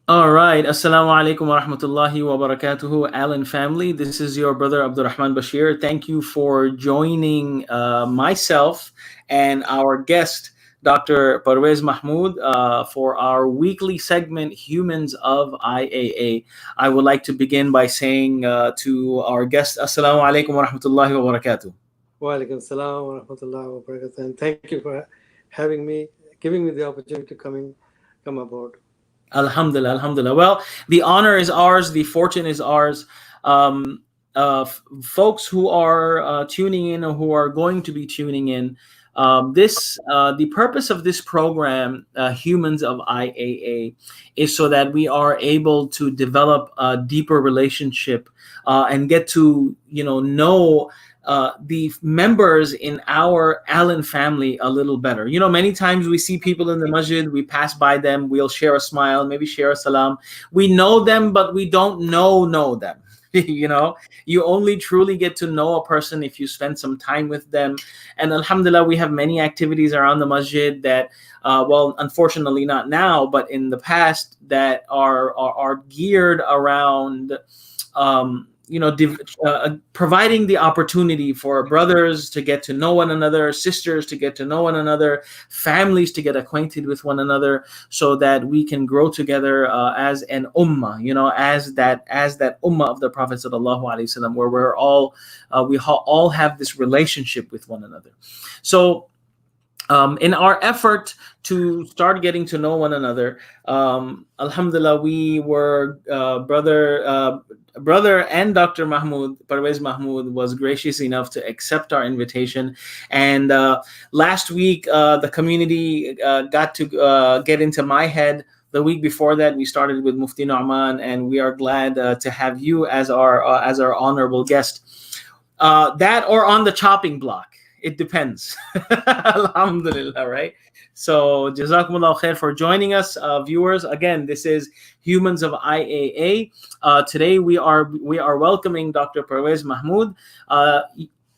All right. Assalamu alaikum wa rahmatullahi wa barakatuhu, Alan family. This is your brother Abdurrahman Bashir. Thank you for joining myself and our guest, Dr. Pervez Mahmud, for our weekly segment, Humans of IAA. I would like to begin by saying to our guest, Assalamu alaikum wa rahmatullahi wa barakatuh. Wa alaikum salam wa rahmatullahi wa barakatuh. And thank you for having me, giving me the opportunity to come aboard. Alhamdulillah, alhamdulillah. Well, the honor is ours, the fortune is ours. Folks who are tuning in or who are going to be tuning in, the purpose of this program, Humans of IAA, is so that we are able to develop a deeper relationship and get to know the members in our Allen family a little better. Many times we see people in the masjid, we pass by them, we'll share a smile, maybe share a salam. We know them, but we don't know them. You only truly get to know a person if you spend some time with them. And alhamdulillah, we have many activities around the masjid that, well, unfortunately not now, but in the past, that are geared around providing the opportunity for brothers to get to know one another, sisters to get to know one another, families to get acquainted with one another, so that we can grow together as an ummah, as that ummah of the Prophet sallallahu alaihi wasallam, where we all have this relationship with one another. So in our effort to start getting to know one another, alhamdulillah, we were brother and Dr. Mahmud, Pervez Mahmud, was gracious enough to accept our invitation. And last week, the community got to get into my head. The week before that, we started with Mufti Nu'man, and we are glad to have you as our honorable guest. That or on the chopping block. It depends. Alhamdulillah, right? So, Jazakumullah khair for joining us, viewers. Again, this is Humans of IAA. Today we are welcoming Dr. Pervez Mahmud.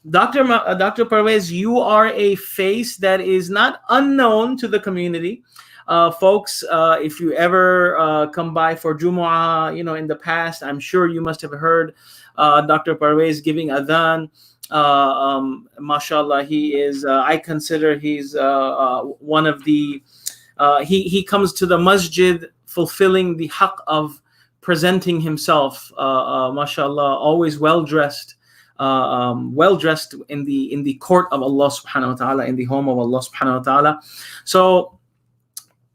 Dr. Pervez, you are a face that is not unknown to the community. Folks, if you ever come by for Jumu'ah, in the past, I'm sure you must have heard Dr. Pervez giving adhan. Mashallah, he is, I consider he's one of the, he comes to the masjid fulfilling the haqq of presenting himself, mashallah, always well dressed in the court of Allah subhanahu wa ta'ala, in the home of Allah subhanahu wa ta'ala. So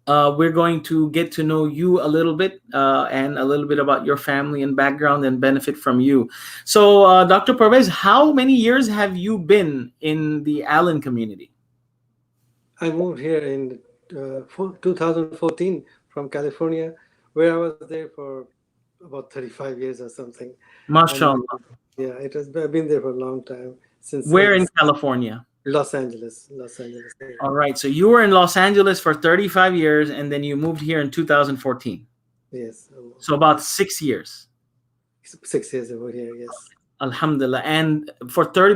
we're going to get to know you a little bit and a little bit about your family and background and benefit from you. So, Dr. Pervez, how many years have you been in the Allen community? I moved here in 2014 from California, where I was there for about 35 years or something. MashaAllah. Yeah, I've been there for a long time. Where in California? Los Angeles. All right. So you were in Los Angeles for 35 years, and then you moved here in 2014. Yes. So about 6 years. 6 years over here, yes. Alhamdulillah. And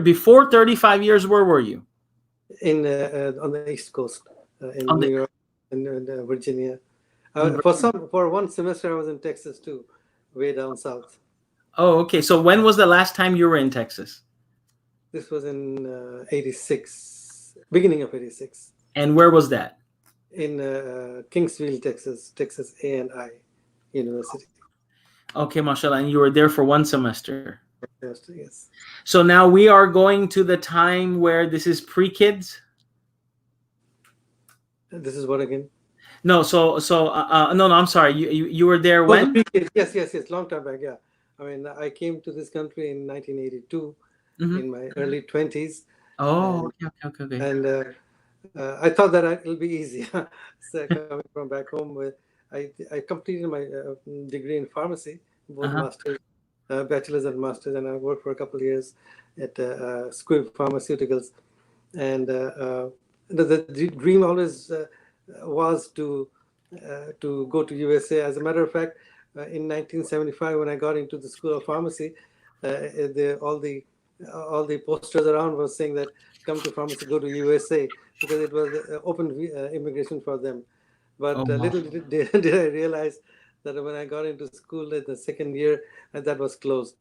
before 35 years, where were you? On the East Coast, in New York and Virginia. For one semester, I was in Texas too, way down south. Oh, okay. So when was the last time you were in Texas? This was in 86, beginning of 86. And where was that? In Kingsville, Texas A&I University. Okay, mashallah. And you were there for one semester? Yes. So now we are going to the time where this is pre-kids? This is what again? No, no, I'm sorry. You were there when? Yes. Long time back, yeah. I mean, I came to this country in 1982. Mm-hmm. In my early 20s. Oh, okay. And I thought that it'll be easy. So coming from back home, I completed my degree in pharmacy, both masters, bachelor's and master's, and I worked for a couple of years at Squibb Pharmaceuticals. And the dream always was to go to USA. As a matter of fact, in 1975, when I got into the School of Pharmacy, all the posters around was saying that come to pharmacy, go to USA, because it was open immigration for them. But little did I realize that when I got into school in the second year, that was closed.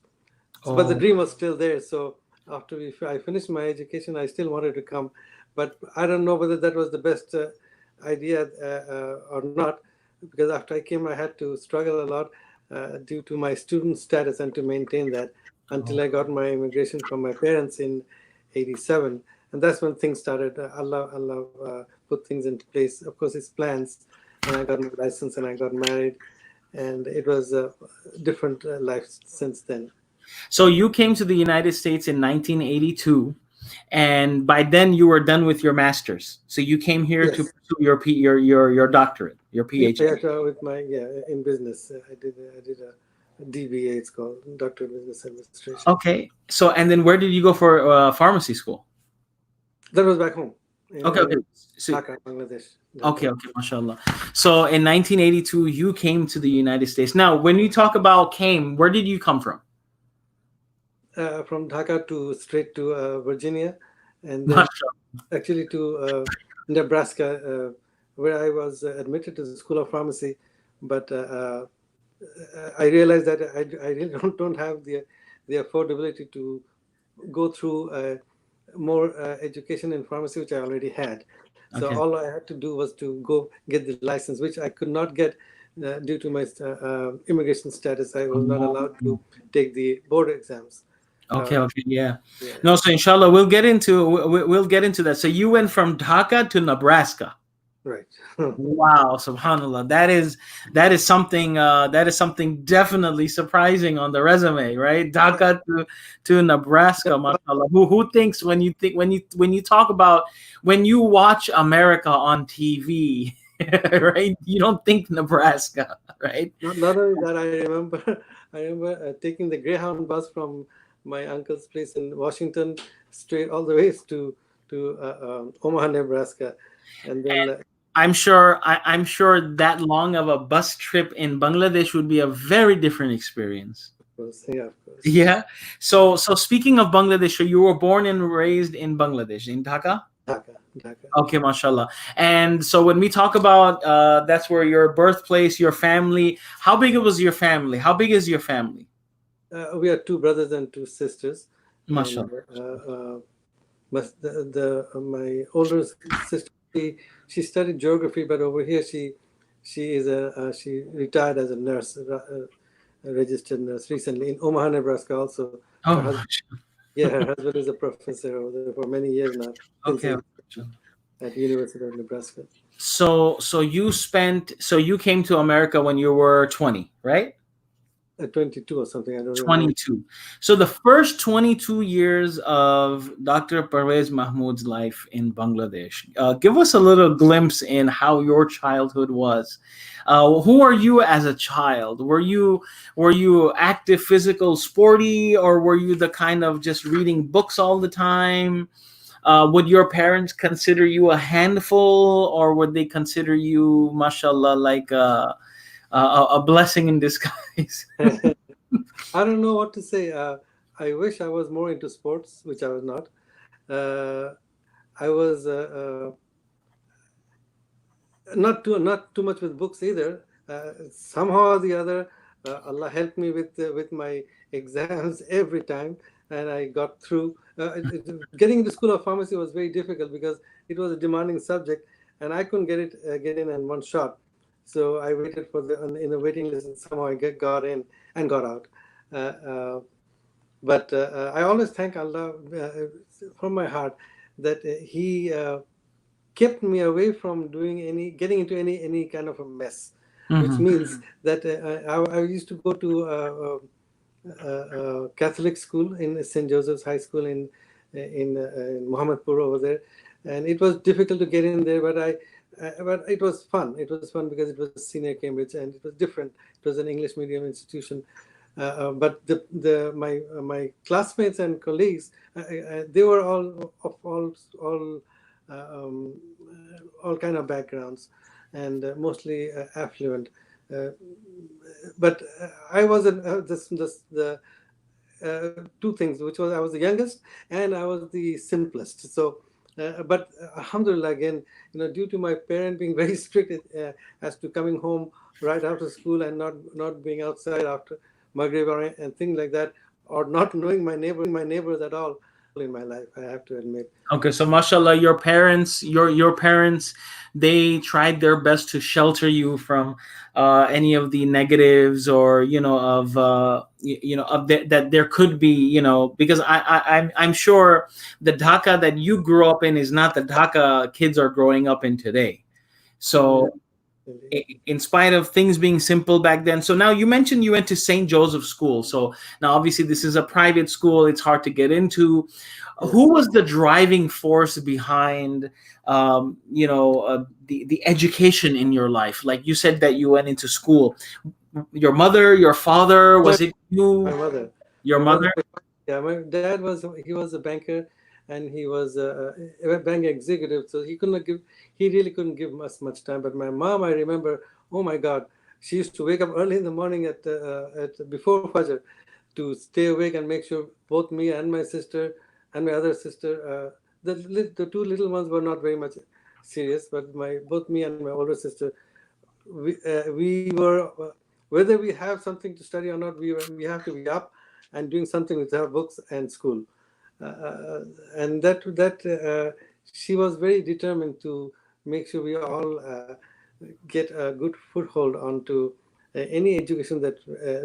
So, but the Oh. dream was still there. So after I finished my education, I still wanted to come, but I don't know whether that was the best idea or not, because after I came, I had to struggle a lot due to my student status and to maintain that until I got my immigration from my parents in '87, and that's when things started. Allah put things into place. Of course, His plans, and I got my license and I got married, and it was a different life since then. So you came to the United States in 1982, and by then you were done with your master's. So you came here to Yes. pursue your doctorate, your PhD. Yeah, with my in business, I did a DBA. It's called Doctor of Business Administration. Okay. So and then where did you go for pharmacy school? That was back home Okay. Okay. in So, Dhaka, Bangladesh. okay. Dhaka. Okay. Mashallah. So in 1982, you came to the United States. Now, when you talk about came, where did you come from? From Dhaka to straight to Virginia, and then Mashallah. actually to Nebraska, where I was admitted to the School of Pharmacy, but I realized that I really don't have the affordability to go through more education in pharmacy, which I already had. So Okay. all I had to do was to go get the license, which I could not get due to my immigration status. I was not allowed to take the board exams. Okay. Okay. Yeah. Yeah. No. So inshallah, we'll get into that. So you went from Dhaka to Nebraska. Right. Wow, subhanallah. That is something definitely surprising on the resume, right? Dhaka to Nebraska, mashallah. Who thinks when you talk about when you watch America on TV, right? You don't think Nebraska, right? Not only that, I remember taking the Greyhound bus from my uncle's place in Washington straight all the way to Omaha, Nebraska, and then I'm sure that long of a bus trip in Bangladesh would be a very different experience. of course. Yeah. So speaking of Bangladesh, so you were born and raised in Bangladesh, in Dhaka? Dhaka. Okay, mashallah. And so when we talk about that's where your birthplace, your family, how big was your family? How big is your family? We are two brothers and two sisters. Mashallah. And my older sister, she studied geography, but over here she she retired as a nurse, a registered nurse recently in Omaha, Nebraska. Also, Oh, her husband, her husband is a professor over there for many years now. okay. At University of Nebraska. So you came to America when you were 20, right? 22 or something. I don't remember. 22. So the first 22 years of Dr. Pervez Mahmud's life in Bangladesh, give us a little glimpse in how your childhood was. Who are you as a child? Were you active, physical, sporty, or were you the kind of just reading books all the time? Would your parents consider you a handful, or would they consider you, mashallah, like a blessing in disguise? I don't know what to say. I wish I was more into sports, which I was not. I was not too much with books either. Somehow or the other, Allah helped me with my exams every time, and I got through. Getting into School of Pharmacy was very difficult because it was a demanding subject, and I couldn't get in one shot. So I waited in the waiting list, and somehow I got in and got out. But I always thank Allah from my heart that He kept me away from getting into any kind of a mess, which means that I used to go to Catholic school in St. Joseph's High School in Mohammedpur over there, and it was difficult to get in there, but it was fun. It was fun because it was senior Cambridge and it was different. It was an English medium institution, but my classmates and colleagues, they were all kind of backgrounds, and mostly affluent. But I was two things, which was I was the youngest and I was the simplest. So But alhamdulillah, again, due to my parent being very strict as to coming home right after school and not being outside after Maghrib and things like that, or not knowing my neighbors at all in my life, I have to admit. Okay, so mashallah, your parents, they tried their best to shelter you from any of the negatives, or of that there could be, because I'm sure the Dhaka that you grew up in is not the Dhaka kids are growing up in today. Yeah, So in spite of things being simple back then. So now you mentioned you went to St. Joseph School. So now obviously this is a private school. It's hard to get into. Who yes. was the driving force behind, the education in your life? Like you said that you went into school. Your mother, your father, My was it you? my mother, Your my mother. mother? Yeah, my dad was a banker, and he was a bank executive. So he really couldn't give us much time. But my mom, I remember, oh my God, she used to wake up early in the morning at before Fajr to stay awake and make sure both me and my sister and my other sister, the two little ones were not very much serious, but my both me and my older sister, we were whether we have something to study or not, we have to be up and doing something with our books and school, and she was very determined to make sure we all get a good foothold onto any education that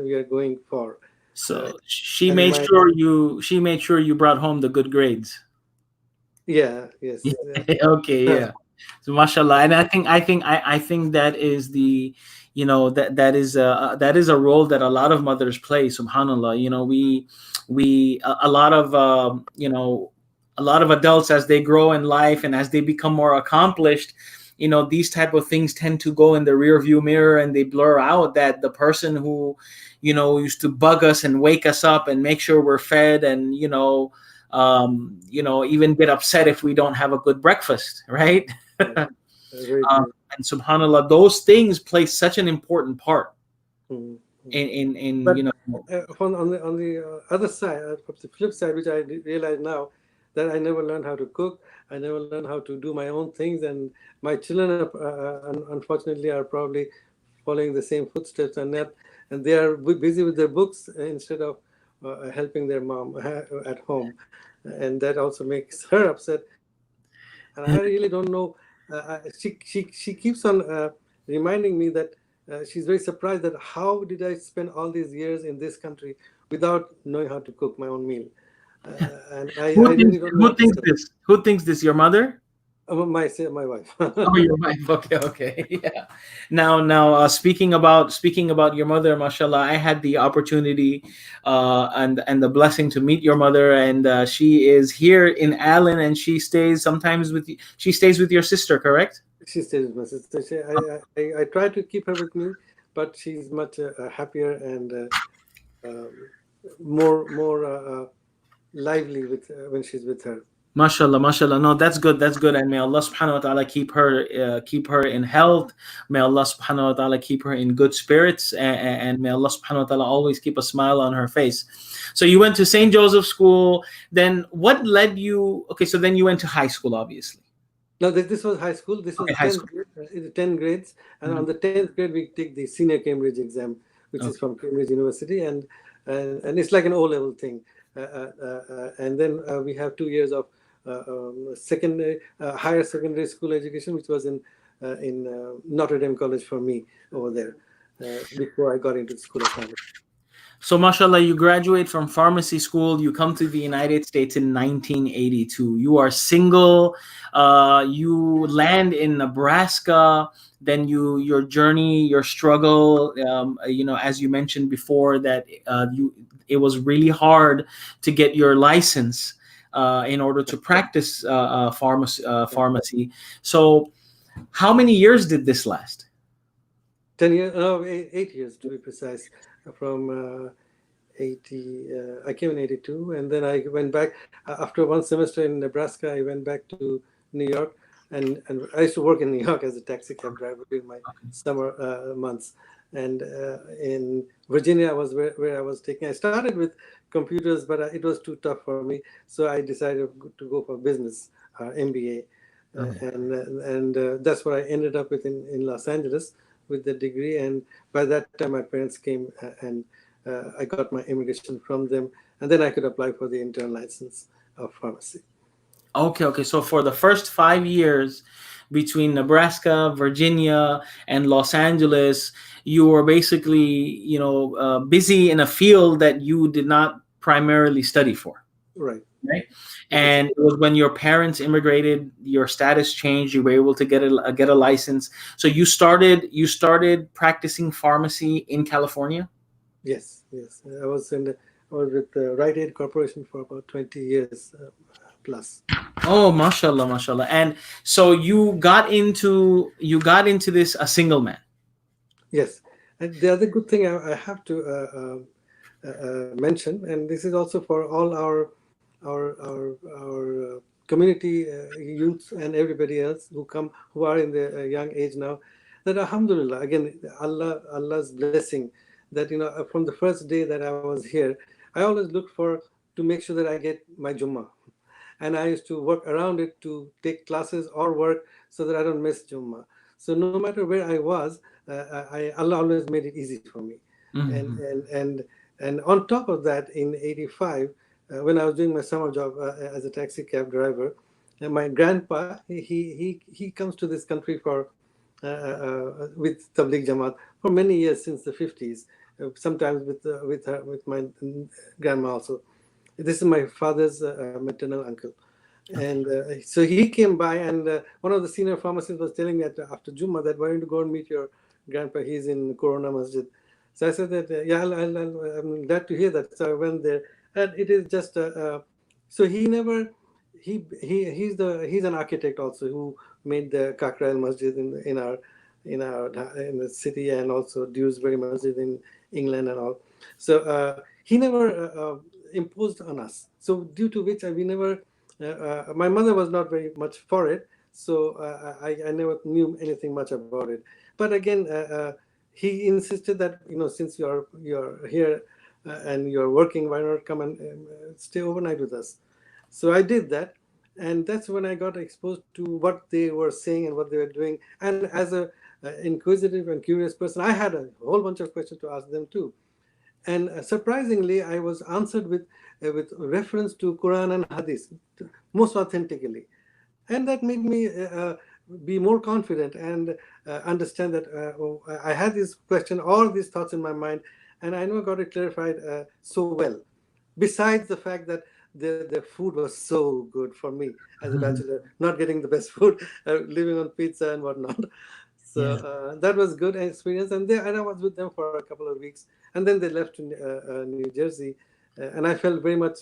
we are going for. Uh, So she and made my sure you brought home the good grades. Yeah, yes, Okay, yeah. So mashallah, and I think that is the, that is a role that a lot of mothers play. Subhanallah, a lot of a lot of adults, as they grow in life and as they become more accomplished, these type of things tend to go in the rear view mirror, and they blur out that the person who used to bug us and wake us up and make sure we're fed, and even get upset if we don't have a good breakfast, right? yeah, very um, true. and subhanallah, those things play such an important part Mhm, mhm. in But on the other side, of the flip side, which I realize now, that I never learned how to cook. I never learned how to do my own things, and my children, unfortunately, are probably following the same footsteps, and they are busy with their books instead of helping their mom at home, and that also makes her upset. And I really don't know. She keeps on reminding me that she's very surprised that how did I spend all these years in this country without knowing how to cook my own meal, and I really don't know what to say. who thinks this, your mother? My wife. Oh, your wife. Okay, okay, yeah. Now, speaking about your mother, mashallah, I had the opportunity and the blessing to meet your mother, and she is here in Allen, and she stays with your sister, correct? She stays with my sister. I try to keep her with me, but she's much happier and um, more lively with when she's with her. Mashallah, mashallah. No, that's good. That's good. And may Allah subhanahu wa ta'ala keep her in health. May Allah subhanahu wa ta'ala keep her in good spirits. And may Allah subhanahu wa ta'ala always keep a smile on her face. So you went to St. Joseph School. Then what led you? Okay, so then you went to high school, obviously. No, this was high school. This Okay, was high 10th school. grade, 10 grades. And Mhm. on the 10th grade, we take the senior Cambridge exam, which is Okay. from Cambridge University. And it's like an O-level thing. And then we have 2 years of secondary, higher secondary school education, which was in Notre Dame College for me over there before I got into the School of Pharmacy. So, mashallah, you graduate from pharmacy school. You come to the United States in 1982. You are single. You land in Nebraska. Then your journey, your struggle. As you mentioned before, that it was really hard to get your license in order to practice pharmacy. So, how many years did this last? 10 years, no, 8 years to be precise, from 80. I came in 82, and then I went back after one semester in Nebraska. I went back to New York, and I used to work in New York as a taxi cab driver during my summer months. And in Virginia, where I was taking. I started with computers, but it was too tough for me, so I decided to go for business MBA, Okay. and that's what I ended up with in Los Angeles with the degree. And by that time, my parents came, and I got my immigration from them, and then I could apply for the intern license of pharmacy. Okay. So for the first 5 years between Nebraska, Virginia, and Los Angeles, you were basically, busy in a field that you did not primarily study for. Right. Right. That's And it was when your parents immigrated, your status changed, you were able to get a license. So you started practicing pharmacy in California? Yes. I was with the Rite Aid Corporation for about 20 years plus. Oh, mashallah. And so you got into this a single man. Yes. And the other good thing I have to mention, and this is also for all our community youths and everybody else who are in the young age now, that Alhamdulillah, again, Allah's blessing, that from the first day that I was here, I always looked to make sure that I get my Jummah, and I used to work around it to take classes or work so that I don't miss Jummah. So no matter where I was, Allah always made it easy for me. And Mhm. and and and on top of that, in '85, when I was doing my summer job as a taxi cab driver, and my grandpa, he comes to this country with Tabligh Jamaat for many years, since the '50s. Sometimes with my grandma also. This is my father's maternal uncle. Okay. And so he came by, and one of the senior pharmacists was telling me after Jummah that, why don't you go and meet your grandpa? He's in Corona Masjid. So I said that, yeah, I'm glad to hear that. So I went there, and it is just so he never he's an architect also, who made the Kakrail Masjid in the city, and also Dewsbury Masjid in England and all. So he never imposed on us. So due to which we never. My mother was not very much for it, so I never knew anything much about it. But again, he insisted that, since you're here and you're working, why not come and stay overnight with us? So I did that, and that's when I got exposed to what they were saying and what they were doing. And as a inquisitive and curious person, I had a whole bunch of questions to ask them too. And surprisingly, I was answered with reference to Quran and Hadith most authentically, and that made me be more confident and understand that I had this question, all these thoughts in my mind, and I know I got it clarified so well. Besides the fact that the food was so good for me as a Mhm. bachelor, not getting the best food, living on pizza and whatnot. So Yeah. that was good experience, and I was with them for a couple of weeks, and then they left to New Jersey, and I felt very much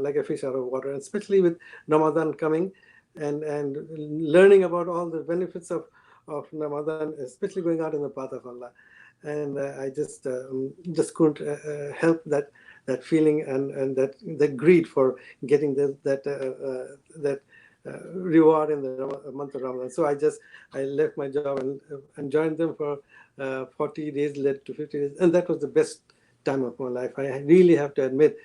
like a fish out of water, especially with Ramadan coming, and learning about all the benefits of Ramadan, especially going out in the path of Allah. And I just couldn't help that feeling, and that greed for getting that reward in the month of Ramadan. So I left my job and joined them for 40 days, led to 50 days, and that was the best time of my life. I really have to admit,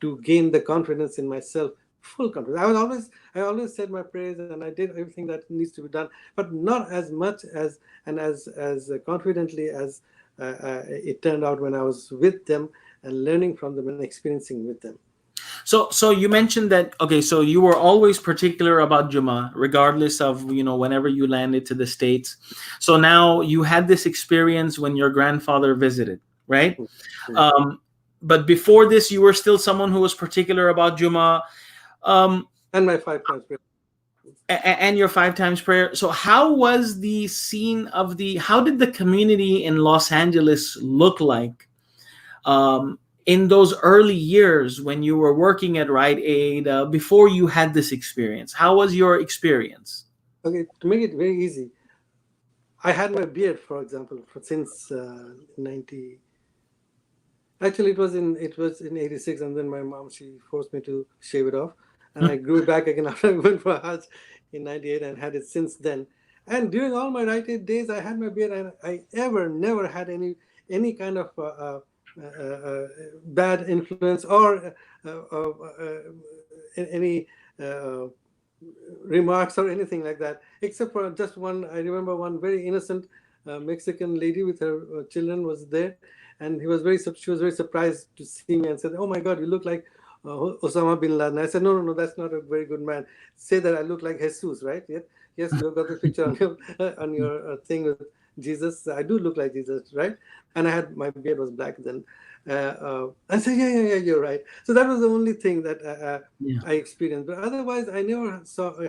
to gain the confidence in myself, full confidence. I always said my prayers, and I did everything that needs to be done, but not as much as confidently as it turned out when I was with them and learning from them and experiencing with them. So you mentioned that, okay, so you were always particular about Jummah, regardless of, whenever you landed to the States. So now you had this experience when your grandfather visited, right? Mm. Um, but before this, you were still someone who was particular about Jummah, um, And my 5 times prayer. and your 5 times prayer. So how was the scene how did the community in Los Angeles look like? In those early years when you were working at Rite Aid, before you had this experience, how was your experience? Okay, to make it very easy, I had my beard, for example, since 90. Actually, it was in '86, and then my mom, she forced me to shave it off, and I grew it back again after I went for Hajj in '98, and had it since then. And during all my Rite Aid days, I had my beard, and I never had any kind of bad influence or any. Uh, remarks or anything like that, except for just one. I remember one very innocent Mexican lady with her children was there, and she was very surprised to see me and said, "Oh my God, you look like Osama bin Laden." I said, "No, no, no, that's not a very good man. Say that I look like Jesus, right? Yeah, yes, you got the picture on your thing with Jesus. I do look like Jesus, right?" And my beard was black then. I said, "Yeah, yeah, yeah, you're right." So that was the only thing that Yeah. I experienced. But otherwise, I never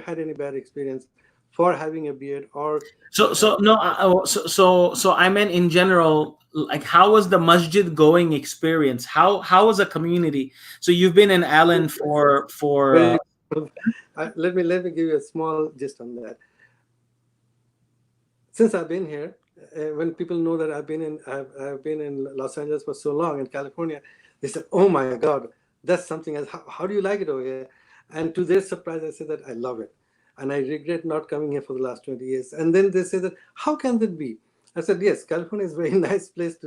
had any bad experience for having a beard or. So so no, so I meant in general, like how was the masjid going experience? How was the community? So you've been in Allen for Very. Let me give you a small gist on that. Since I've been here, when people know that I've been in Los Angeles for so long in California, they said, "Oh my God, that's something else. How do you like it over here?" And to their surprise, I said that I love it, and I regret not coming here for the last 20 years. And then they said that, "How can that be?" I said, "Yes, California is a very nice place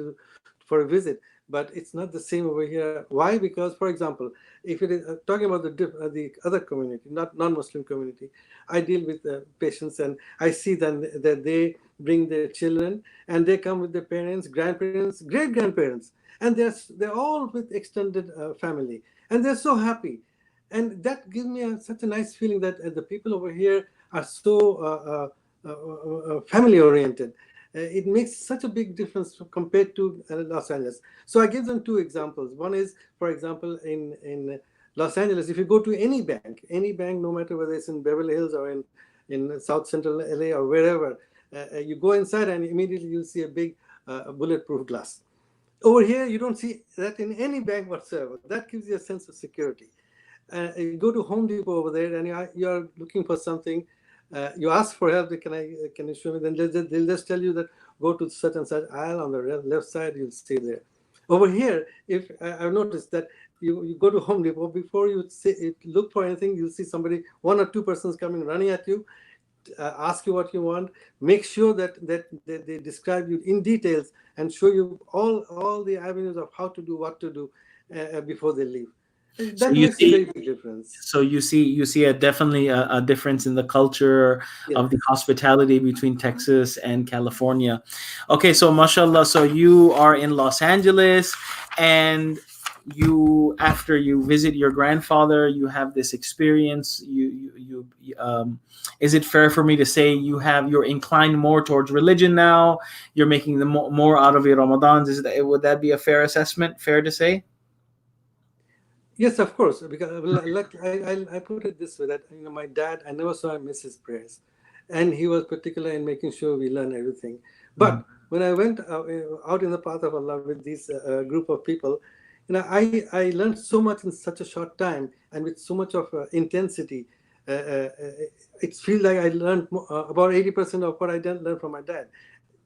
for a visit, but it's not the same over here. Why? Because, for example, if it is talking about the other community, not non-Muslim community, I deal with patients, and I see then that they bring their children, and they come with their parents, grandparents, great grandparents, and they're all with extended family, and they're so happy, and that gives me such a nice feeling that the people over here are so family oriented. It makes such a big difference compared to Los Angeles. So I give them two examples. One is, for example, in Los Angeles, if you go to any bank, no matter whether it's in Beverly Hills or in South Central LA or wherever, you go inside and immediately you'll see a big bulletproof glass. Over here, you don't see that in any bank whatsoever. That gives you a sense of security. You go to Home Depot over there and you are looking for something. You ask for help. Can you show me? Then they'll just tell you that go to such and such aisle on the left side. You'll stay there. Over here, if I've noticed that you go to Home Depot, before you look for anything, you'll see somebody, one or two persons coming running at you, ask you what you want, make sure that they describe you in details and show you all the avenues of how to do what to do before they leave. so That you makes a see very big difference. so you see a definitely a difference in the culture Yes. of the hospitality between Texas and California. Okay, so mashallah, so you are in Los Angeles, and you, after you visit your grandfather, you have this experience. Is it fair for me to say you're inclined more towards religion now? You're making the more out of your Ramadans. Would that be a fair assessment? Fair to say? Yes, of course. Because like I put it this way, that my dad, I never saw him miss his prayers, and he was particular in making sure we learn everything. Mhm. But when I went out in the path of Allah with this group of people, I learned so much in such a short time and with so much of intensity. It feels like I learned about 80% of what I didn't learn from my dad.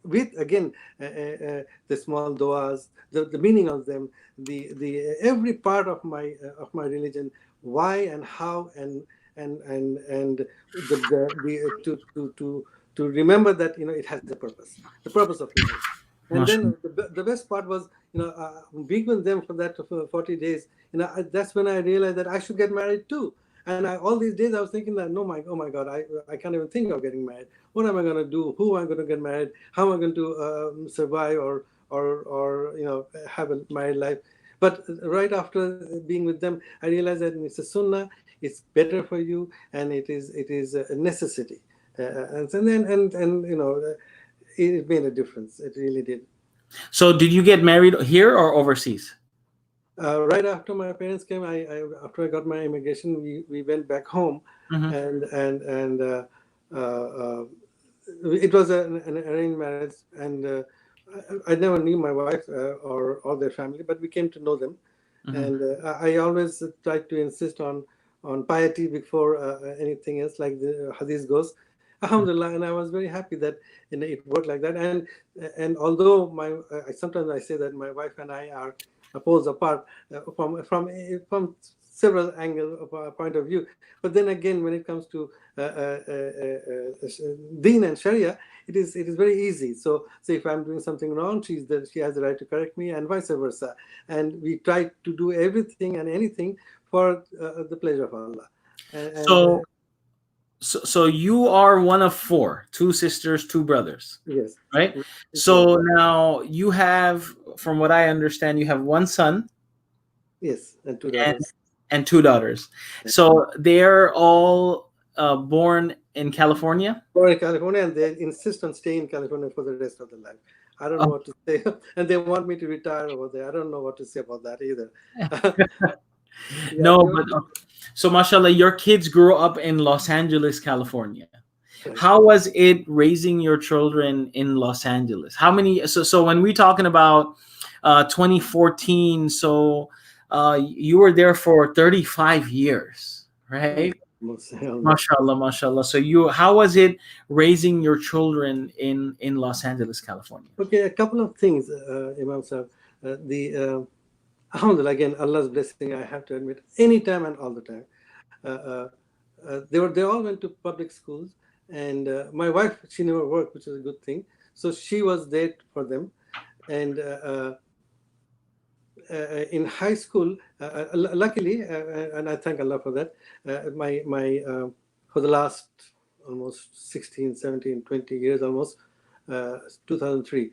With again the small duas, the meaning of them, the every part of my religion, why and how and to remember that it has the purpose of life. And then Mashallah. the best part was being with them for that for 40 days. That's when I realized that I should get married too. And all these days I was thinking that, no, oh my God, I can't even think of getting married. What am I going to do? Who am I going to get married? How am I going to survive or have a married life? But right after being with them, I realized that it's a sunnah. It's better for you, and it is a necessity. And it made a difference. It really did. So did you get married here or overseas? Right after my parents came, after I got my immigration, we went back home, Hmm. and uh, it was an arranged marriage, and I never knew my wife or their family, but we came to know them, Hmm. and I always tried to insist on piety before anything else, like the hadith goes. Alhamdulillah, and I was very happy that it worked like that. And although sometimes I say that my wife and I are poles apart from several angles of our point of view, but then again, when it comes to Deen and Sharia, it is very easy. So if I'm doing something wrong, she has the right to correct me, and vice versa. And we try to do everything and anything for the pleasure of Allah. And So so you are one of four, two sisters, two brothers, Yes. right? It's brother. So now you have, from what I understand, you have one son Yes, and two and daughters. two daughters. So they're all born in California. Born in California, and they insist on staying in California for the rest of their life. I don't know what to say, and they want me to retire over there. I don't know what to say about that either. Yeah, No, but so mashallah, your kids grew up in Los Angeles, California. right. How was it raising your children in Los Angeles? How many? So when we talking about 2014, so you were there for 35 years, right? Almost. Mashallah, mashallah. So how was it raising your children in Los Angeles, California? Okay, a couple of things, Imam Sahib. Alhamdulillah, again, Allah's blessing, I have to admit, anytime and all the time. They all went to public schools, and my wife, she never worked, which is a good thing. So she was there for them. And in high school, luckily, and I thank Allah for that, for the last almost 16, 17, 20 years almost, 2003,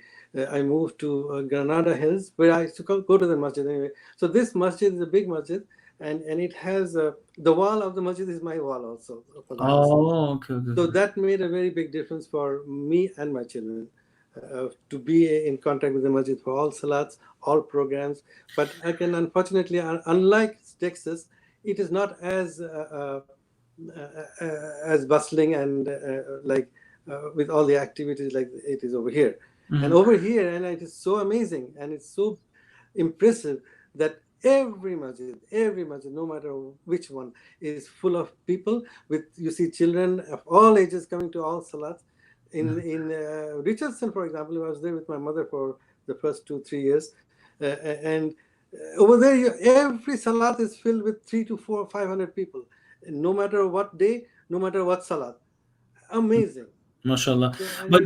I moved to Granada Hills, where I used to go to the masjid anyway. So this masjid is a big masjid, and it has the wall of the masjid is my wall also for the house. Oh, okay, okay. So that made a very big difference for me and my children, to be in contact with the masjid for all salats, all programs. But again, unfortunately, unlike Texas, it is not as bustling and with all the activities like it is over here. And over here, and it is so amazing and it's so impressive that every masjid, no matter which one, is full of people. You see children of all ages coming to all salats. In Richardson, for example, I was there with my mother for the first 2-3 years, and over there, every salat is filled with 300 to 400 500 people, no matter what day, no matter what salat. Amazing, mashallah. But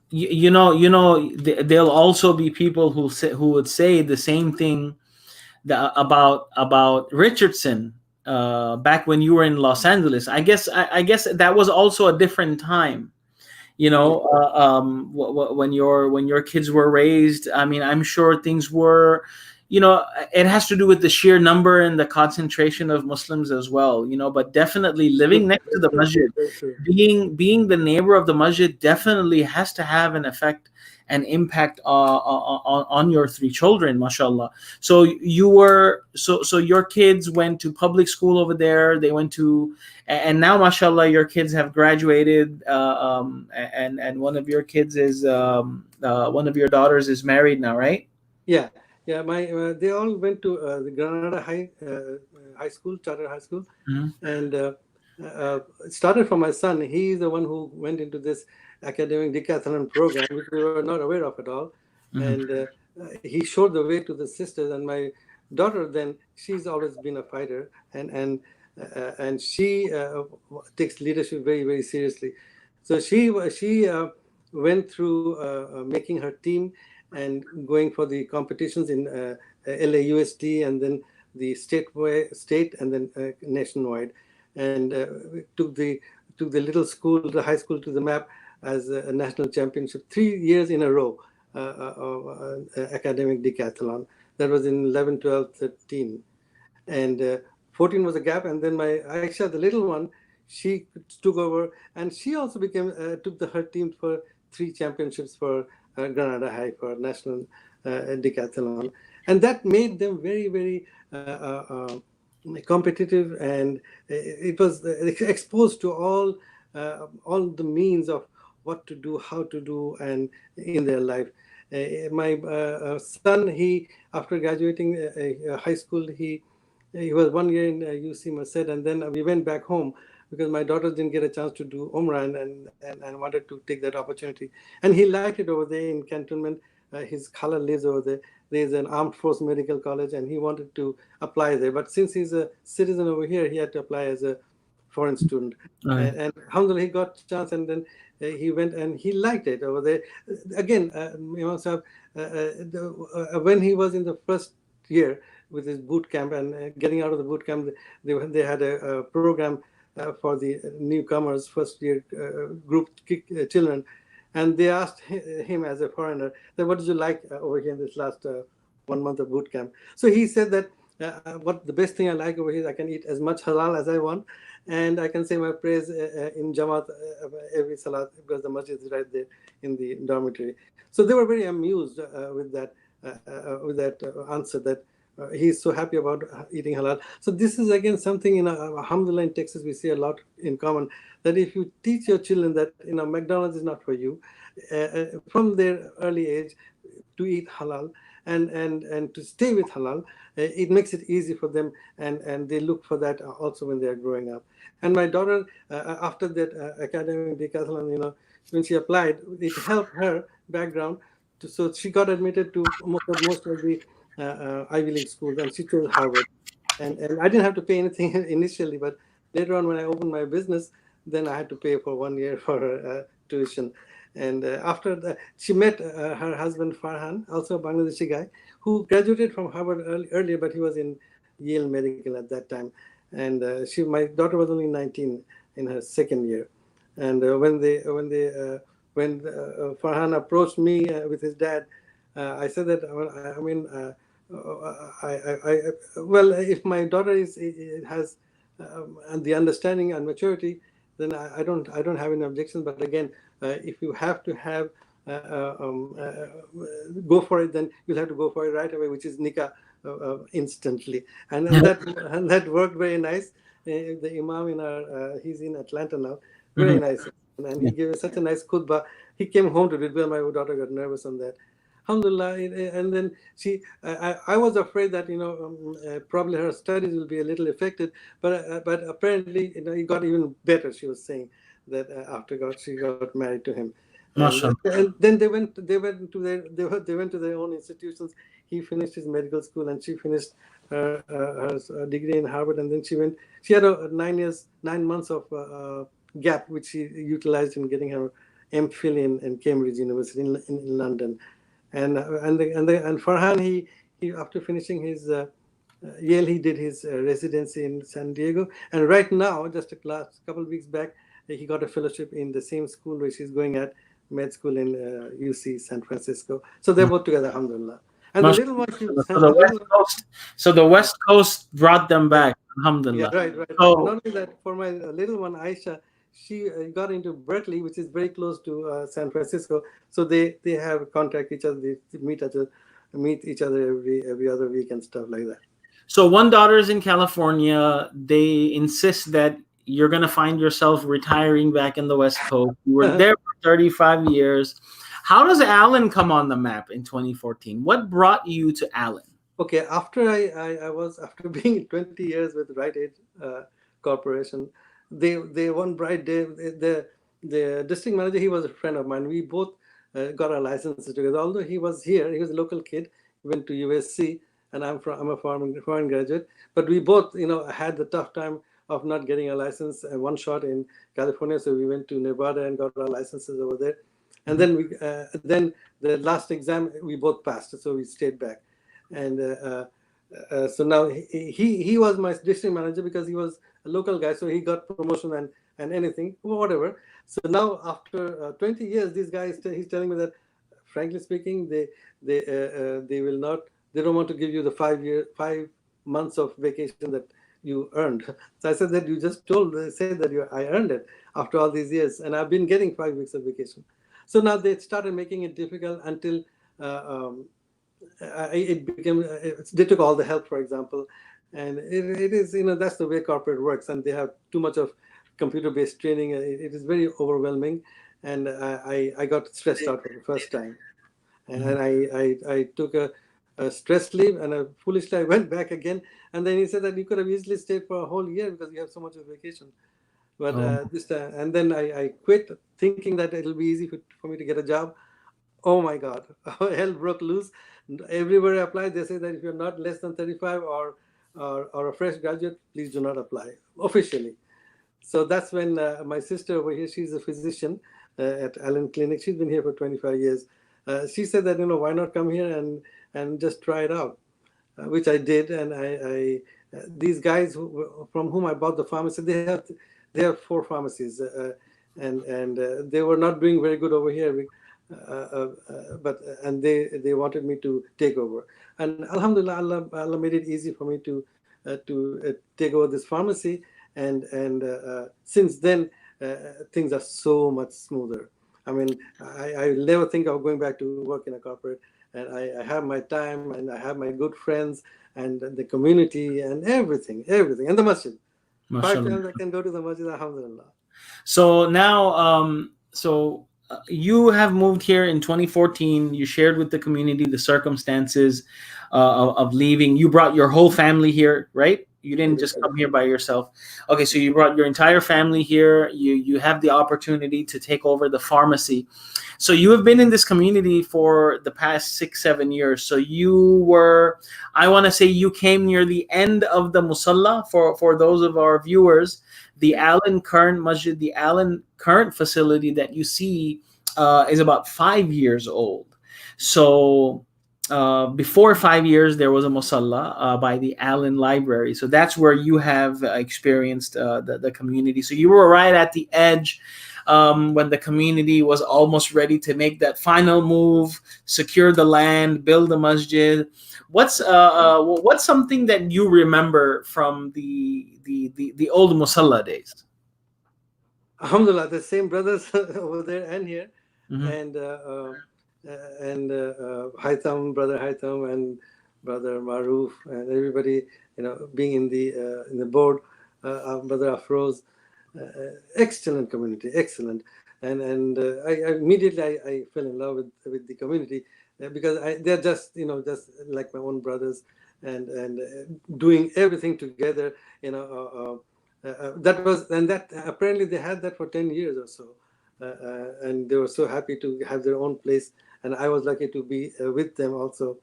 you know, there'll also be people who would say the same thing about Richardson back when you were in Los Angeles. I guess that was also a different time. You know, when your kids were raised. I mean, I'm sure things were, you know, it has to do with the sheer number and the concentration of Muslims as well. You know, but definitely living next to the masjid, being the neighbor of the masjid, definitely has to have an effect and impact on your three children, mashallah. So your kids went to public school over there. They went to, and now, mashallah, your kids have graduated, and one of your kids is one of your daughters is married now, right? Yeah. They all went to the Granada High School, Charter High School, and it started from my son. He is the one who went into this academic decathlon program, which we were not aware of at all. And he showed the way to the sisters. And my daughter, then, she's always been a fighter, and she takes leadership very, very seriously. So she went through making her team and going for the competitions in LAUSD, and then the state and then nationwide, and took the little school, the high school, to the map as a national championship 3 years in a row, academic decathlon. That was in 11, 12, 13. And 14 was a gap. And then my Aisha, the little one, she took over, and she also took her team for 3 championships for Granada High for national decathlon. And that made them very, very competitive, and it was exposed to all the means of what to do, how to do, and in their life. My son, he, after graduating high school, he was 1 year in UC Merced, and then we went back home because my daughters didn't get a chance to do Umrah, and wanted to take that opportunity. And he liked it over there in Cantonment. His khala lives over there. There's an armed force medical college, and he wanted to apply there. But since he's a citizen over here, he had to apply as a foreign student. And alhamdulillah, he got a chance, and then he went, and he liked it over there. Again, when he was in the first year with his boot camp and getting out of the boot camp, they had a program for the newcomers, first year group children, and they asked him as a foreigner, that what did you like over here in this last 1 month of boot camp? So he said that what the best thing I like over here is I can eat as much halal as I want, and I can say my prayers in Jamaat every salat, because the masjid is right there in the dormitory. So they were very amused with that answer, that he's so happy about eating halal. So this is again something in alhamdulillah in Texas we see a lot in common, that if you teach your children that McDonald's is not for you from their early age, to eat halal and to stay with halal, it makes it easy for them, and they look for that also when they are growing up. And my daughter, after that academic decathlon, when she applied, it helped her background. So she got admitted to most of the Ivy League schools, and she chose Harvard. And I didn't have to pay anything initially, but later on when I opened my business, then I had to pay for 1 year for her tuition. And after that, she met her husband Farhan, also a Bangladeshi guy, who graduated from Harvard earlier, but he was in Yale Medical at that time. And my daughter was only 19 in her second year. And when Farhan approached me with his dad, I said that well, if my daughter has the understanding and maturity, then I don't have any objections. But again, if you have to have go for it, then you'll have to go for it right away, which is nikah instantly, and that worked very nice. The Imam in our he's in Atlanta now, very nice, and he gave such a nice khutbah. He came home to it, where my daughter got nervous on that. Alhamdulillah, and then I was afraid that probably her studies will be a little affected, but apparently it got even better. She was saying that after she got married to him, and then they went to their own institutions. He finished his medical school, and she finished her degree in Harvard, and then she had a 9 months of gap, which she utilized in getting her MPhil in Cambridge University in London. And Farhan, he after finishing his Yale, he did his residency in San Diego, and right now, just a couple of weeks back, he got a fellowship in the same school which he's going at, med school in UC San Francisco. So they're both together, alhamdulillah. And the little one, so the West Coast brought them back, alhamdulillah. Yeah, right. So, not only that, for my little one, Aisha, she got into Berkeley, which is very close to San Francisco. So they have contact each other, they meet each other every other week and stuff like that. So one daughter is in California. They insist that you're going to find yourself retiring back in the West Coast. You were there for 35 years. How does Allen come on the map in 2014? What brought you to Allen? Okay, after after being 20 years with Rite Aid Corporation, they one bright day, the district manager, he was a friend of mine. We both got our licenses together. Although he was here, he was a local kid, went to USC, and I'm a foreign graduate. But we both, had the tough time of not getting a license, one shot in California. So we went to Nevada and got our licenses over there. And then then the last exam we both passed, so we stayed back. And so now he was my district manager because he was a local guy, so he got promotion and anything, whatever. So now after 20 years, this guy he's telling me that, frankly speaking, they don't want to give you the 5 months of vacation that you earned. So I said that you just said that I earned it after all these years, and I've been getting 5 weeks of vacation. So now they started making it difficult until it became. They took all the help, for example, and it is that's the way corporate works, and they have too much of computer-based training. It is very overwhelming, and I got stressed out for the first time, and I took a stress leave, and foolishly I went back again, and then he said that you could have easily stayed for a whole year because you have so much of vacation. But this time, and then I quit thinking that it'll be easy for me to get a job. Oh my God, hell broke loose. Everywhere I applied, they say that if you're not less than 35 or a fresh graduate, please do not apply officially. So that's when my sister over here, she's a physician at Allen Clinic. She's been here for 25 years. She said that, why not come here and just try it out, which I did. And these guys from whom I bought the pharmacy, they they have 4 pharmacies, and they were not doing very good over here, but and they wanted me to take over. And Alhamdulillah, Allah made it easy for me to take over this pharmacy, and since then things are so much smoother. I mean, I never think of going back to work in a corporate, and I have my time, and I have my good friends, and the community, and everything, and the masjid. 5 times I can go to the masjid, alhamdulillah. So now, you have moved here in 2014. You shared with the community the circumstances of leaving. You brought your whole family here, right? You didn't just come here by yourself. Okay, so you brought your entire family here. You have the opportunity to take over the pharmacy. So you have been in this community for the past 6-7 years. So you were, I want to say, you came near the end of the musalla. For those of our viewers, the Allen Current Masjid, the Allen Current facility that you see is about 5 years old. So before 5 years, there was a musalla by the Allen Library. So that's where you have experienced the community. So you were right at the edge when the community was almost ready to make that final move, secure the land, build the masjid. What's something that you remember from the old musalla days? Alhamdulillah, the same brothers over there and here, and Haitham, brother Haitham, and brother Maruf, and everybody, being in the board, brother Afroz, excellent community, excellent, and I immediately I fell in love with the community, because they're just just like my own brothers, and doing everything together, that apparently they had that for 10 years or so, and they were so happy to have their own place, and I was lucky to be with them also.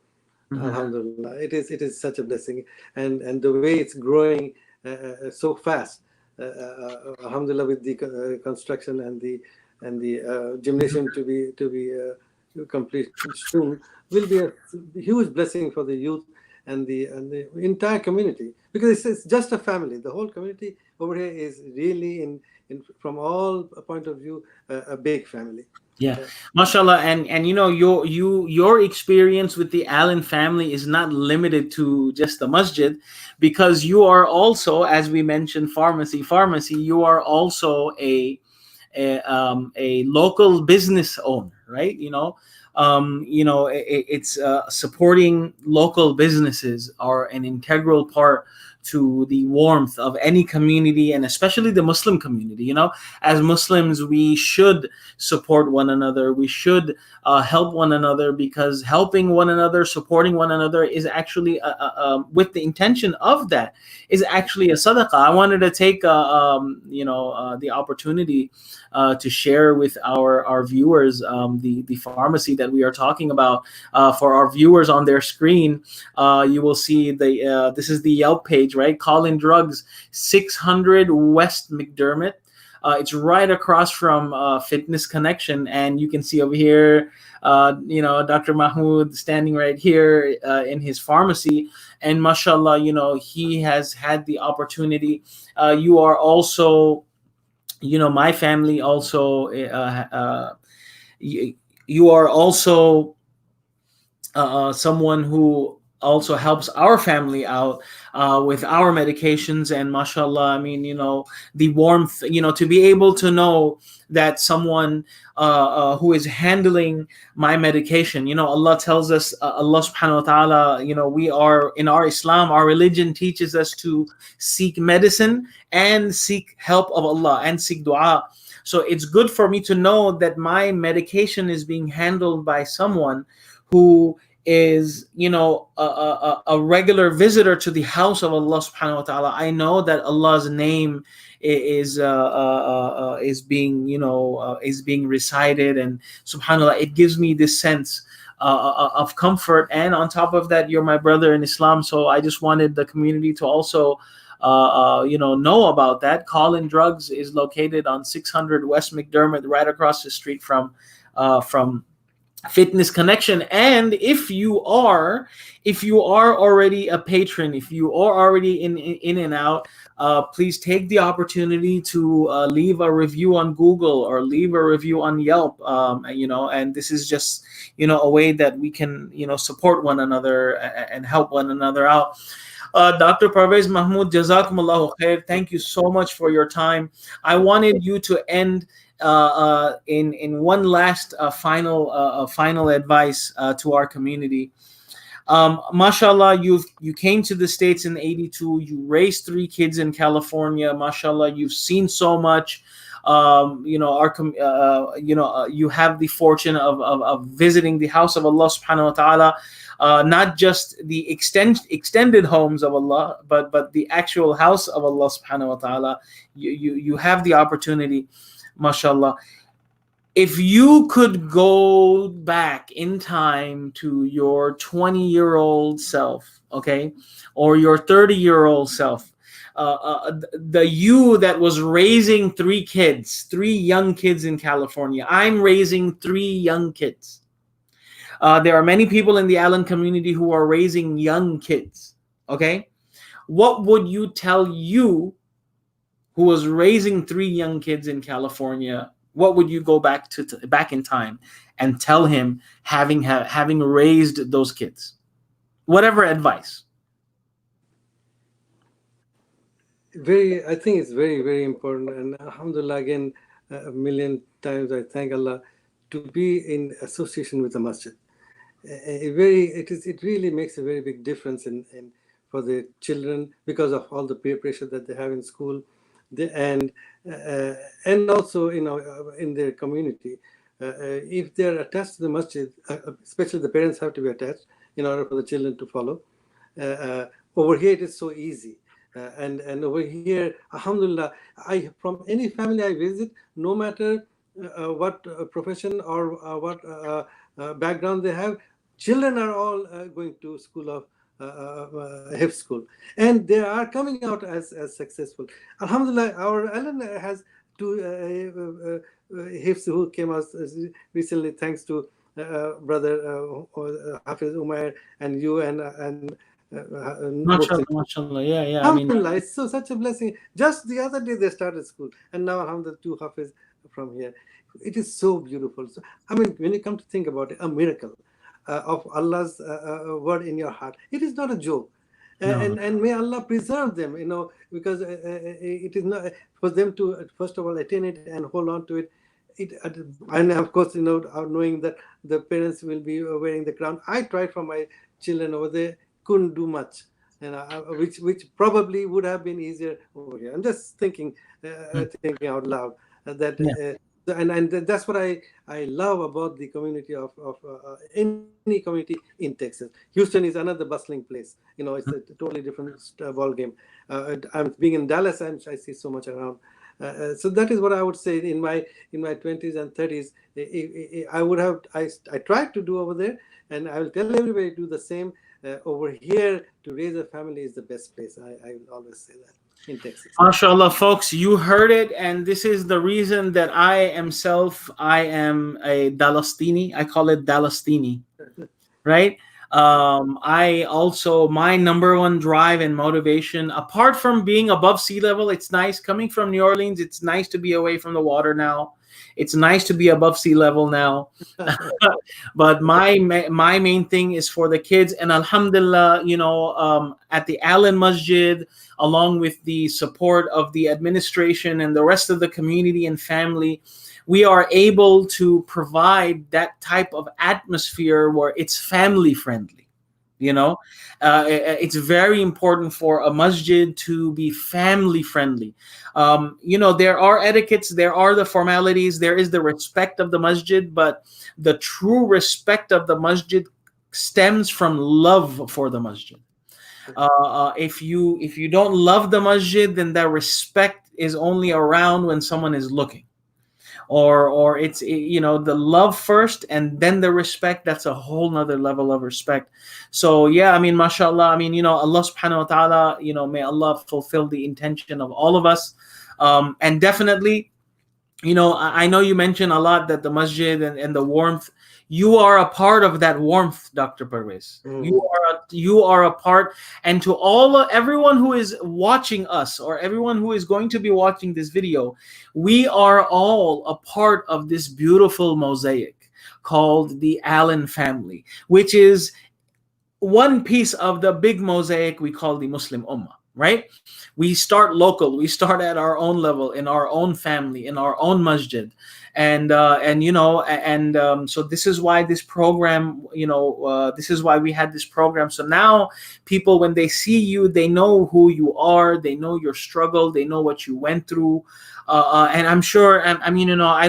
Alhamdulillah, it is such a blessing, and the way it's growing so fast, alhamdulillah, with the construction and the gymnasium to be complete soon, will be a huge blessing for the youth and the entire community, because it's just a family. The whole community over here is really in from all point of view a big family. Yeah, mashallah, and your experience with the Allen family is not limited to just the masjid, because you are also, as we mentioned, pharmacy. You are also a local business owner, right? It's supporting local businesses are an integral part to the warmth of any community, and especially the Muslim community. As Muslims, we should support one another. We should help one another, because helping one another, supporting one another is actually with the intention of that is actually a sadaqah. I wanted to take the opportunity to share with our viewers the pharmacy that we are talking about. For our viewers on their screen, you will see this is the Yelp page, right? Call-in Drugs, 600 West McDermott. It's right across from Fitness Connection, and you can see over here, Dr. Mahmud standing right here in his pharmacy, and mashallah, he has had the opportunity. You are also, my family also. You are also someone who also helps our family out with our medications, and mashallah, I mean, the warmth, to be able to know that someone who is handling my medication, Allah tells us, Allah subhanahu wa ta'ala, we are in our Islam, our religion teaches us to seek medicine and seek help of Allah and seek dua. So it's good for me to know that my medication is being handled by someone who is a regular visitor to the house of Allah subhanahu wa ta'ala. I know that Allah's name is being is being recited, and subhanallah, it gives me this sense of comfort. And on top of that, you're my brother in Islam, so I just wanted the community to also know about that. Call-in Drugs is located on 600 West McDermott, right across the street from Fitness Connection. And if you are already a patron, if you are already in and out, please take the opportunity to leave a review on Google or leave a review on Yelp. And this is just a way that we can support one another and help one another out. Dr. Pervez Mahmud, Jazakumullahu khair. Thank you so much for your time. I wanted you to end in one last final advice to our community. Mashallah, you came to the States in '82. You raised 3 kids in California. Mashallah, you've seen so much. You have the fortune of visiting the house of Allah Subhanahu wa Taala. Not just the extended homes of Allah, but the actual house of Allah Subhanahu wa Taala. You have the opportunity, mashallah. If you could go back in time to your 20-year-old self, okay, or your 30-year-old self, the you that was raising 3 young kids in California. I'm raising 3 young kids. There are many people in the Allen community who are raising young kids. Okay, what would you tell you who was raising 3 young kids in California? What would you go back in time and tell him, having raised those kids? Whatever advice. I think it's very, very important. And alhamdulillah, again, a million times I thank Allah to be in association with the masjid. It really makes a very big difference for the children because of all the peer pressure that they have in school, and also in their community. If they are attached to the masjid, especially the parents have to be attached in order for the children to follow. Over here it is so easy, and over here, alhamdulillah, from any family I visit, no matter what profession or what background they have, children are all going to school of Hifz school, and they are coming out as successful. Alhamdulillah, our Allen has 2 Hifz who came out recently, thanks to brother Hafiz Umair and you and Mashallah, yeah. Alhamdulillah, it's such a blessing. Just the other day they started school, and now alhamdulillah 2 Hafiz from here. It is so beautiful. So, when you come to think about it, a miracle of Allah's word in your heart. It is not a joke. No. And may Allah preserve them, because it is not for them to, first of all, attain it and hold on to it. And of course, knowing that the parents will be wearing the crown. I tried for my children over there, couldn't do much, which probably would have been easier over here. I'm just thinking out loud that. Yeah. And that's what I love about the community of any community in Texas. Houston is another bustling place. It's a totally different ball game. I'm being in Dallas, and I see so much around. So that is what I would say. In my 20s and 30s, I tried to do over there, and I will tell everybody to do the same. Over here, to raise a family is the best place. I will always say that. In Texas. MashaAllah, folks, you heard it, and this is the reason that I am a Dalastini. I call it Dalastini, right? I also, my number one drive and motivation, apart from being above sea level, it's nice coming from New Orleans. It's nice to be away from the water now. It's nice to be above sea level now. But my main thing is for the kids. And alhamdulillah, at the Allen Masjid, along with the support of the administration and the rest of the community and family, we are able to provide that type of atmosphere where it's family friendly. It's very important for a masjid to be family friendly. There are etiquettes, there are the formalities, there is the respect of the masjid, but the true respect of the masjid stems from love for the masjid. If you don't love the masjid, then that respect is only around when someone is looking. Or it's the love first and then the respect. That's a whole nother level of respect. So yeah, mashallah, Allah subhanahu wa ta'ala, may Allah fulfill the intention of all of us. And definitely, I know you mentioned a lot that the masjid and the warmth, you are a part of that warmth, Dr. Pervez. You are a part, and to everyone who is watching us, or everyone who is going to be watching this video, we are all a part of this beautiful mosaic called the Allen family, which is one piece of the big mosaic we call the Muslim Ummah, right? We start local, we start at our own level, in our own family, in our own masjid. So this is why this program, this is why we had this program. So now people, when they see you, they know who you are, they know your struggle, they know what you went through. And I'm sure, I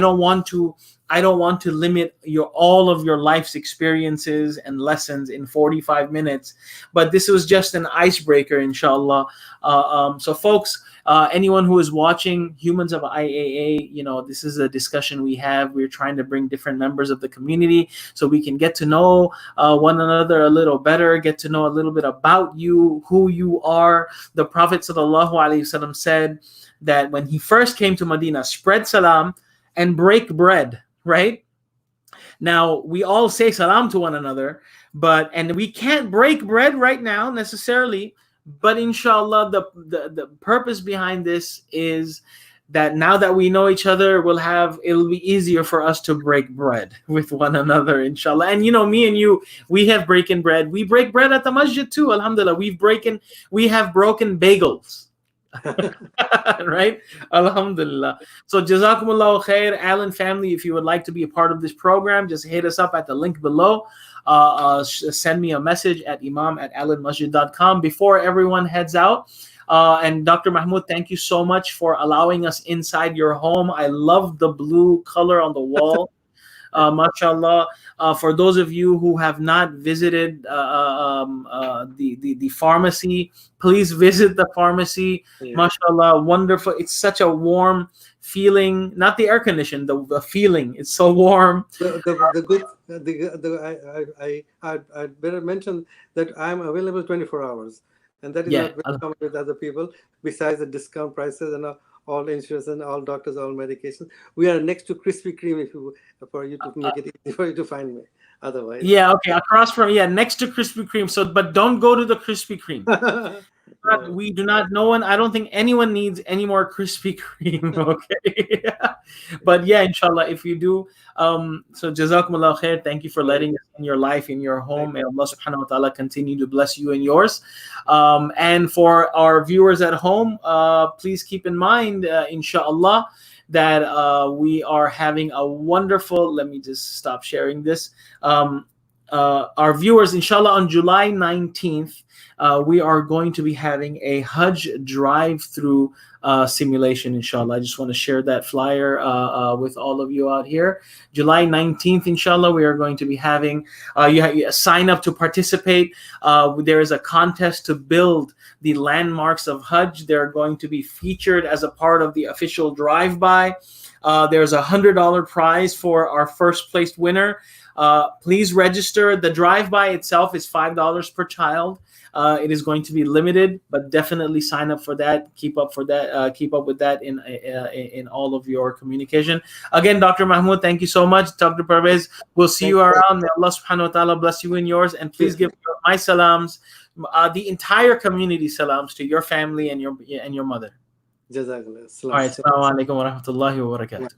don't want to limit all of your life's experiences and lessons in 45 minutes, but this was just an icebreaker, inshallah. So folks, anyone who is watching Humans of IAA, this is a discussion we have. We're trying to bring different members of the community so we can get to know one another a little better, get to know a little bit about you, who you are. The Prophet ﷺ said that when he first came to Medina, spread salam and break bread. Right? Now, we all say salam to one another, and we can't break bread right now necessarily, but inshallah, the purpose behind this is that now that we know each other, it'll be easier for us to break bread with one another, inshallah. And me and you, we have breaking bread. We break bread at the masjid too, alhamdulillah. We have broken bagels. Right? Alhamdulillah. So jazakumullahu khair, Allen family. If you would like to be a part of this program, just hit us up at the link below. Send me a message at imam@allenmasjid.com. Before everyone heads out, and Dr. Mahmud, thank you so much for allowing us inside your home. I love the blue color on the wall. MashaAllah. For those of you who have not visited the pharmacy, please visit the pharmacy. Yeah. MashaAllah, wonderful. It's such a warm feeling, not the air condition, the feeling. It's so warm. I better mention that I'm available 24 hours. And that is not very common with other people, besides the discount prices and all insurance and all doctors, all medications. We are next to Krispy Kreme for you to make it easy for you to find me. Otherwise, across from next to Krispy Kreme. So, but don't go to the Krispy Kreme. We do not. No one. I don't think anyone needs any more Krispy Kreme. Okay, but inshallah, if you do, so jazakumullah khair. Thank you for letting us in your life, in your home. May Allah subhanahu wa ta'ala continue to bless you and yours. And for our viewers at home, please keep in mind, inshallah, that we are having a wonderful. Let me just stop sharing this. Our viewers, inshallah, on July 19th. We are going to be having a Hajj drive-through simulation, inshallah. I just want to share that flyer with all of you out here. July 19th, inshallah, we are going to be having, you sign up to participate. There is a contest to build the landmarks of Hajj. They're going to be featured as a part of the official drive-by. There's a $100 prize for our first placed winner. Please register. The drive-by itself is $5 per child. It is going to be limited, but definitely sign up for that. Keep up with that in all of your communication. Again, Dr. Mahmud, thank you so much. Dr. Pervez, we'll see you around. May Allah subhanahu wa ta'ala bless you and yours. And please give my salams, the entire community salams to your family and your mother. Jazakallah. All right. Assalamu alaikum wa rahmatullahi wa barakatuh.